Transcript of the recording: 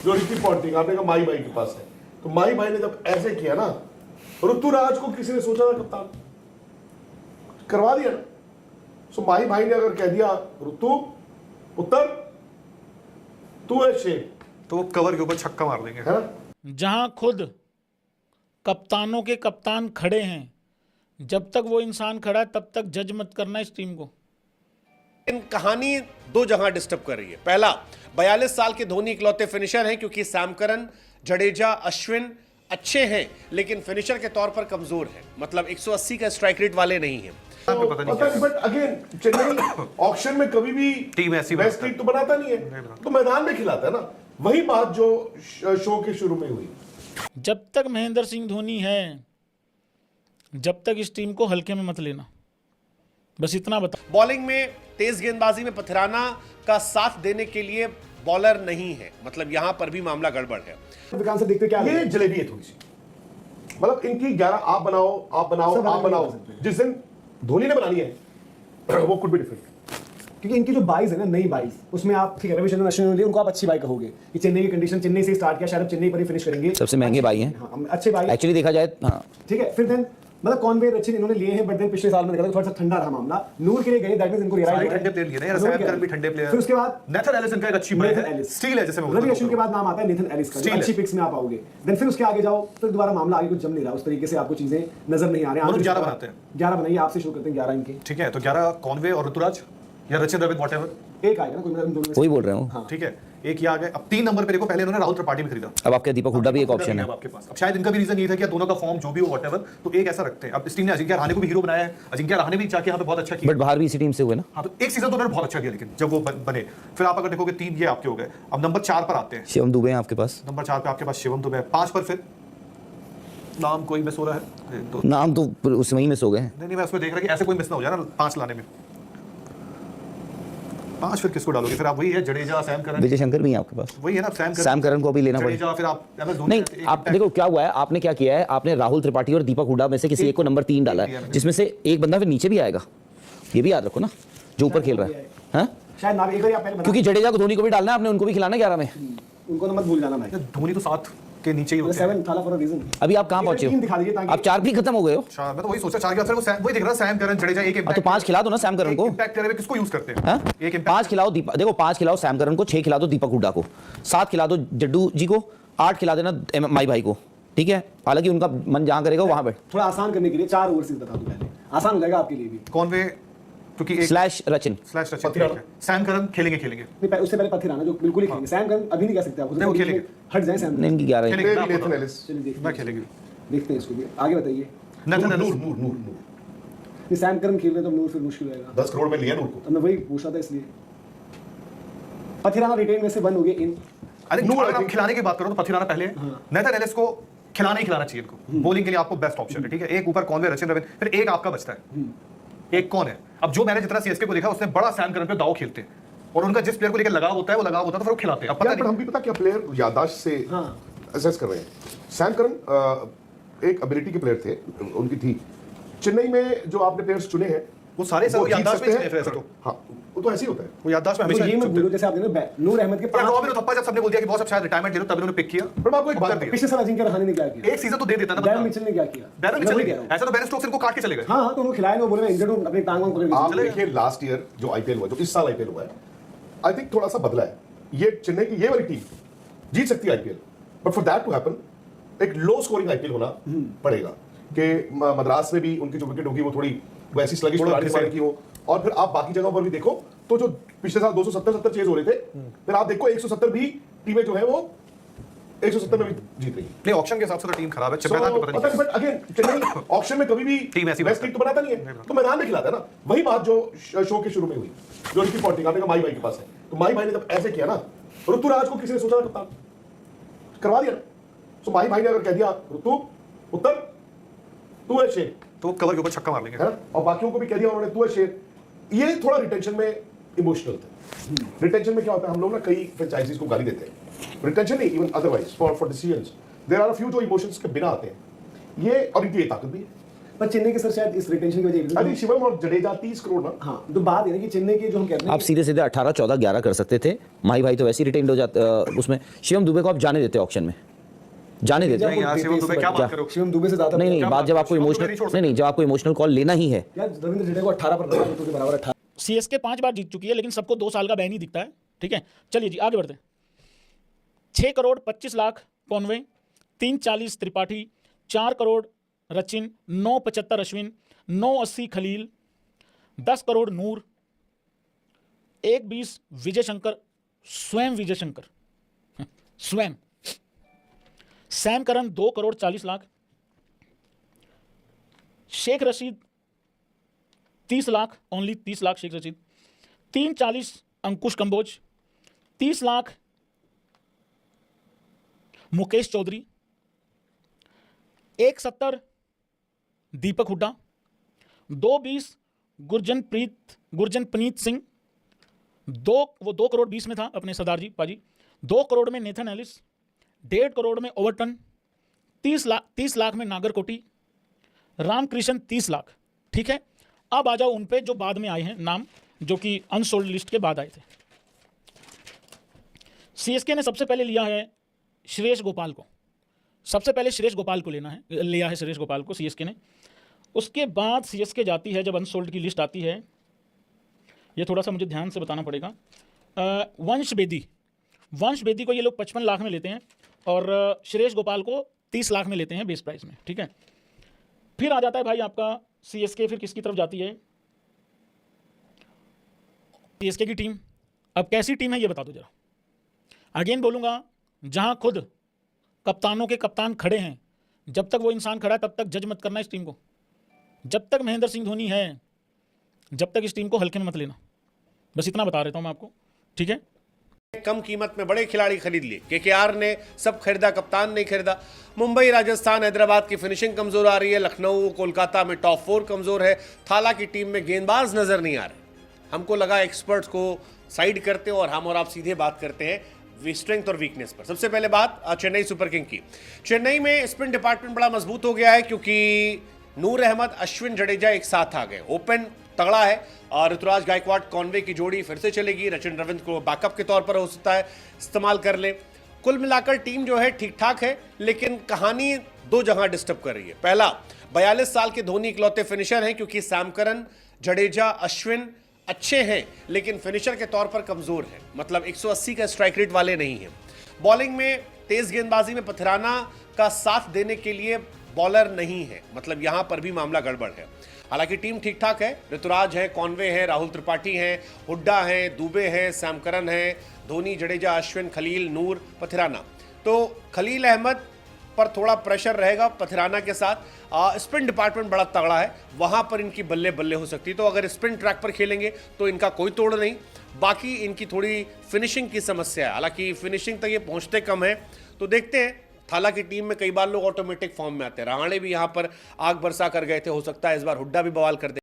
जो Ricky Ponting आपने कहा माही भाई के पास है, तो माही भाई ने जब ऐसे किया ना, ऋतुराज को किसी ने सोचा था कप्तान करवा दिया ना। सो माही भाई ने अगर कह दिया ऋतु उत्तर तू है शेर, तो वो कवर के ऊपर छक्का मार देंगे, है ना। जहां खुद कप्तानों के कप्तान खड़े हैं, जब तक वो इंसान खड़ा है तब तक जज मत करना इस टीम को। इन कहानी दो जगह डिस्टर्ब कर रही है। पहला, 42 साल के धोनी इकलौते फिनिशर हैं, क्योंकि सैम करन, जडेजा, अश्विन अच्छे हैं लेकिन फिनिशर के तौर पर कमजोर हैं। मतलब 180 का स्ट्राइक रेट वाले नहीं हैं। तो बट अगेन चेन्नई ऑक्शन में कभी भी टीम ऐसी बेस्ट टीम तो बनाता नहीं है, तो मैदान में खिलाता है ना। वही बात जो शो के शुरू में हुई। जब तक महेंद्र सिंह धोनी है, जब तक इस टीम को हल्के में मत लेना, बस इतना बता। बॉलिंग में तेज गेंदबाजी में पथिराना का साथ देने के लिए बॉलर नहीं है। मतलब यहां पर भी मामला गड़बड़ है। दुकान से देखते क्या ये जलेबी है थोड़ी सी, मतलब इनकी 11 आप बनाओ आप बनाओ आप बनाओ, जिस दिन धोनी ने बनानी है वो कुड बी डिफरेंट। क्योंकि इनकी जो बाइज है ना, नई बाइज, उसमें आप ठीक है रविचंद्रन अश्विन लिए उनको आप अच्छी बाई कहोगे कि चेन्नई की कंडीशन, चेन्नई से स्टार्ट किया, शायद चेन्नई पर ही फिनिश करेंगे, सबसे महंगे बाई हैं। हाँ, अच्छे बाई एक्चुअली देखा जाए, हाँ ठीक है। फिर देन मतलब कॉनवे रचिन इन्होंने लिए हैं, बट देन पिछले साल में देखा थोड़ा सा ठंडा रहा मामला। नूर के लिए गए, दैट मींस इनको सारे ठंडे प्लेयर लिए ना यार, सैम करन भी ठंडे प्लेयर। फिर उसके बाद नेथन एलिसन का एक अच्छी बात है, स्टील है जैसे मैं रवि अश्विन के बाद नाम आता है नेथन एलिस का, अच्छी पिक्स में आप आओगे। देन फिर उसके आगे जाओ, फिर दोबारा मामला आगे कुछ जम नहीं रहा, उस तरीके से आपको चीजें नजर नहीं आ रही। 11 बनाते हैं, 11 बनाइए, आपसे शुरू करते हैं 11 इनके, ठीक है। तो 11 कॉनवे और ऋतुराज या रचिन रविंद्र व्हाटएवर एक आएगा ना कोई, मतलब दोनों वही बोल रहे हो। ठीक है। एक ये आ गए। अब 3 नंबर पे देखो, पहले इन्होंने राहुल त्रिपाठी में खरीदा, अब आपके दीपक हुड्डा भी एक ऑप्शन है आपके पास। अब शायद इनका भी रीजन ये था कि दोनों का फॉर्म जो भी हो व्हाटएवर, तो एक ऐसा रखते हैं। अब इस टीम ने अजिंक्य रहाणे को भी हीरो बनाया है, अजिंक्य रहाणे भी जाके यहाँ पे बहुत अच्छा किया, बट बाहर भी इसी टीम से हुए ना। हाँ, तो एक सीजन तो उन्होंने बहुत अच्छा किया, लेकिन जब वो बने, फिर आप अगर देखोगे 3 ये आपके हो गए। अब नंबर 4 पर आते हैं, शिवम दुबे हैं आपके पास। नंबर 4 पे आपके पास शिवम दुबे। 5 पर फिर नाम कोई मिस हो रहा है, 1 2 नाम तो उस वहीं मिस हो गए। नहीं, मैं उसमें देख रहा कि ऐसे कोई मिस ना हो जाए ना 5 लाने में। 5 फिर किसको डालोगे? फिर आप वही है जडेजा, सैम करन, विजय शंकर भी है आपके पास, वही है ना, सैम करन को भी लेना पड़ेगा। जडेजा, फिर आप MS धोनी। नहीं, आप देखो क्या हुआ है, आपने क्या किया है, आपने राहुल त्रिपाठी और दीपक हुड्डा में से किसी एक को नंबर 3 डाला है, जिसमें से एक बंदा फिर नीचे भी आएगा। ये भी याद रखो ना, जो ऊपर खेल रहा है। हाँ, शायद ना एक बार आप पहले क्योंकि जडेजा को धोनी को भी डालना है आपने, उनको भी खिलाना है 11 में। उनको तो मत भूल जाना भाई, धोनी तो 7 के नीचे ही होते हैं। 7 थाला फॉर अ रीजन। अभी आप कहाँ पहुंचे टीम दिखा दीजिए हो? ताकि आप 4 भी खत्म हो गए हो। अच्छा, मैं तो वही सोचा 4 के बाद फिर वो वही दिख रहा है, सैम करन, जडेजा। एक तो 5 खिला दो ना सैम करन को। इंपैक्ट करे हुए किसको यूज करते हैं? हाँ? एक impact- 5 खिलाओ देखो 5 खिलाओ सैम करन को, 6 खिला दो दीपक हुड्डा को, 7 खिला दो जड्डू जी को, 8 खिला देना माई भाई को, ठीक है। हालांकि उनका मन जहां करेगा वहां बैठ। थोड़ा आसान करने के लिए 4 ओवरसीज बता दूं पहले, आसान हो जाएगा आपके लिए भी। कॉनवे, क्योंकि एक स्लैश रचिन, सैम करन खेलेंगे। नहीं, उससे पहले पथिराना जो बिल्कुल ही खेलेंगे। सैम करन अभी नहीं कह सकते आप, नहीं, वो खेलेंगे। हट जाए सैम करन। इनकी 11 है। खेलेंगे। नेथन एलिस चलिए देखते मैं हैं, खेलेगी देखते हैं इसको भी। आगे बताइए। नेथन नूर एलिसन। नूर नूर ये सैम करन खेल रहे तो नूर फिर मुश्किल होएगा। 10 करोड़ में लिया नूर को। अब मैं वही पूछ रहा था, इसलिए पथिराना रिटेन में से 1 हो गया इन। अरे नूर, अगर आप खिलाने की बात करो तो पथिराना पहले। नेथन एलिस को खिलाना ही खिलाना चाहिए इनको। बॉलिंग के लिए आपको बेस्ट ऑप्शन है, ठीक है। एक ऊपर कॉनवे, रचिन रविंद्र, फिर एक आपका बचता है। एक कौन है? अब जो मैंने जितना सीएसके को देखा, उसने बड़ा सैम करन पे दाव खेलते हैं, और उनका जिस प्लेयर को लेकर लगाव होता है वो लगाव होता है, तो फिर वो खिलाते हैं। अब पता यार, पर नहीं हम भी पता क्या प्लेयर याददाश्त से असेस कर रहे हैं। सैम करन एक एबिलिटी के प्लेयर थे, उनकी थी। चेन्नई में जो आपने प्लेयर्स चुने हैं वो सारे सब जीत याददाश्त में सकते चले फिर ऐसे हैं। तो हाँ, वो तो ऐसे ही होता है। वो याददाश्त में तो हमेशा ये मत चुनते भूलो, हैं। जैसे आपने ना नूर अहमद के यार 5 रॉबिन थप्पा जब सबने बोल दिया कि बहुत अब शायद रिटायरमेंट ले लो, तब इन्होंने पिक किया। पर मैं आपको एक बात कर दिया। पिछले साल अजिंक्य रहाणे ने क्या किया, एक सीजन तो दे देता ना डैन बंदा। मिचेल ने क्या किया, बैरन मैं चले वही गए, कह रहा हूं। ऐसा तो बेन स्टोक्स इनको काट के चले गए। हाँ, तो उन्होंने खिलाया, वो बोले मैं इंजर्ड हूं, अपनी टांग वांग पकड़ आप के। देखिए लास्ट ईयर जो आईपीएल हुआ, जो इस साल आईपीएल हुआ है, आई थिंक थोड़ा सा बदला है। ये चेन्नई की ये वाली टीम जीत सकती है IPL, but for that to happen एक लो स्कोरिंग आईपीएल होना पड़ेगा। कि मद्रास में भी उनकी जो विकेट होगी वो थोड़ी वैसी स्लगिश की हो, और फिर आप बाकी जगहों पर भी देखो तो जो पिछले साल 270 चेज हो रहे थे, फिर आप देखो 170 भी टीमें जो है वो 170 में भी जीत रही है। नहीं, ऑक्शन के हिसाब से तो टीम खराब है, चपेटा पे पता नहीं। बट अगेन चेन्नई ऑक्शन में कभी भी टीम ऐसी बेस्ट टीम तो बनाता नहीं है, तो मैदान में खिलाता है ना। वही बात जो शो के शुरू में हुई, जो रिकी पॉन्टिंग आपने कहा माही भाई के पास है, तो माही भाई ने जब ऐसे किया ना, ऋतुराज को किसी ने सोचा था कप्तान करवा दिया ना। सो माही भाई ने अगर कह दिया ऋतु उत्तर तू है शेर, तो वो कवर के ऊपर छक्का मार देंगे, है ना, और बाकियों को भी कह दिया उन्होंने तू है शेर। ये थोड़ा रिटेंशन में इमोशनल था। रिटेंशन में क्या होता है, हम लोग ना कई फ्रेंचाइजीज को गाली देते हैं, रिटेंशन नहीं, even otherwise for decisions there are a few जो इमोशंस के बिना आते हैं। ये और इनकी ये ताकत भी है। पर चेन्नई के सर शायद इस रिटेंशन की वजह आई थिंक शिवम और जडेजा 30 करोड़ ना। हाँ, तो बात ये है कि चेन्नई के जो हम कहते हैं आप सीधे सीधे 18, 14, 11 कर सकते थे। माही भाई तो वैसे ही रिटेन्ड हो जाते उसमें। शिवम दुबे को आप जाने देते ऑक्शन में, जाने देते। नहीं यार, शिवम दुबे क्या बात करो। शिवम दुबे से ज्यादा नहीं नहीं, बात जब आपको शिवम दुबे इमोशनल नहीं छोड़ नहीं नहीं, जब आपको इमोशनल कॉल लेना ही है। यार रविंद्र जडेजा को 18 पर बनाया तो के बराबर 18। सीएसके 5 बार जीत चुकी है, लेकिन सबको 2 साल का बैन ही दिखता है। ठीक है, चलिए जी आगे बढ़ते हैं। 6 करोड़ 25 लाख कॉन्वे, 340 त्रिपाठी, 4 करोड़ रचिन, 975 अश्विन, 980 खलील, 10 करोड़ नूर, 120 विजय शंकर, स्वयं विजय शंकर स्वयं, Sam Curran 2 crore 40 lakh, Shaik Rasheed 30 lakh, only 30 lakh Shaik Rasheed, 340 Ankush Kamboj, 30 lakh Mukesh Choudhary, 170 Deepak Hooda, 220 Gurjanpreet Singh, 2 crore 20 में था अपने सरदार जी पाजी, 2 करोड़ में नेथन एलिस, 1.5 करोड़ में ओवरटन, 30 लाख में नागरकोटी, रामकृष्ण 30 लाख। ठीक है, अब आ जाओ उन पे जो बाद में आए हैं नाम, जो कि अनसोल्ड लिस्ट के बाद आए थे। सीएसके ने सबसे पहले लिया है श्रेयस गोपाल को, सबसे पहले श्रेयस गोपाल को लिया है श्रेयस गोपाल को सीएसके ने। उसके बाद सीएसके जाती है, जब अनसोल्ड की लिस्ट आती है, ये थोड़ा सा मुझे ध्यान से बताना पड़ेगा, वंश बेदी को ये लोग 55 लाख में लेते हैं और श्रेयस गोपाल को 30 लाख में लेते हैं बेस प्राइस में। ठीक है, फिर आ जाता है भाई आपका सीएसके, फिर किसकी तरफ जाती है सीएसके की टीम। अब कैसी टीम है ये बता दो जरा। अगेन बोलूँगा, जहाँ खुद कप्तानों के कप्तान खड़े हैं, जब तक वो इंसान खड़ा है तब तक जज मत करना इस टीम को। जब तक महेंद्र सिंह धोनी है, जब तक इस टीम को हल्के में मत लेना। बस इतना बता देता हूँ मैं आपको। ठीक है, कम कीमत में बड़े खिलाड़ी खरीद लिए। केकेआर ने सब खरीदा, कप्तान नहीं खरीदा। मुंबई, राजस्थान, हैदराबाद की फिनिशिंग कमजोर आ रही है। लखनऊ, कोलकाता में टॉप 4 कमजोर है। थाला की टीम में गेंदबाज नजर नहीं आ रहे। हमको लगा एक्सपर्ट्स को साइड करते हो और हम और आप सीधे बात करते हैं स्ट्रेंथ और वीकनेस पर। सबसे पहले बात चेन्नई सुपर किंग की। चेन्नई में स्पिन डिपार्टमेंट बड़ा मजबूत हो गया है, क्योंकि नूर अहमद, अश्विन, जडेजा एक साथ आ गए। ओपन तगड़ा है और ऋतुराज गायकवाड कॉन्वे की जोड़ी फिर से चलेगी। रचिन रविंद्र को बैकअप के तौर पर हो सकता है इस्तेमाल कर ले। कुल मिलाकर टीम जो है ठीक ठाक है, लेकिन कहानी 2 जगह डिस्टर्ब कर रही है। पहला, 42 साल के धोनी इकलौते फिनिशर हैं, क्योंकि सैम करन, जडेजा, अश्विन अच्छे हैं लेकिन फिनिशर के तौर पर कमजोर है। मतलब 180 का स्ट्राइक रेट वाले नहीं है। बॉलिंग में तेज गेंदबाजी में पथराना का साथ देने के लिए बॉलर नहीं है। मतलब यहां पर भी मामला गड़बड़ है। हालांकि टीम ठीक ठाक है। ऋतुराज है, कॉन्वे है, राहुल त्रिपाठी हैं, हुड्डा हैं, दुबे हैं, सैम करन है, धोनी, जडेजा, अश्विन, खलील, नूर, पथराना। तो खलील अहमद पर थोड़ा प्रेशर रहेगा पथराना के साथ। स्पिन डिपार्टमेंट बड़ा तगड़ा है, वहां पर इनकी बल्ले बल्ले हो सकती है। तो अगर स्पिन ट्रैक पर खेलेंगे तो इनका कोई तोड़ नहीं। बाकी इनकी थोड़ी फिनिशिंग की समस्या है। हालांकि फिनिशिंग तक ये पहुंचते कम है। तो देखते हैं। थाला की टीम में कई बार लोग ऑटोमेटिक फॉर्म में आते हैं। रहाणे भी यहां पर आग बरसा कर गए थे। हो सकता है इस बार हुड्डा भी बवाल कर दे।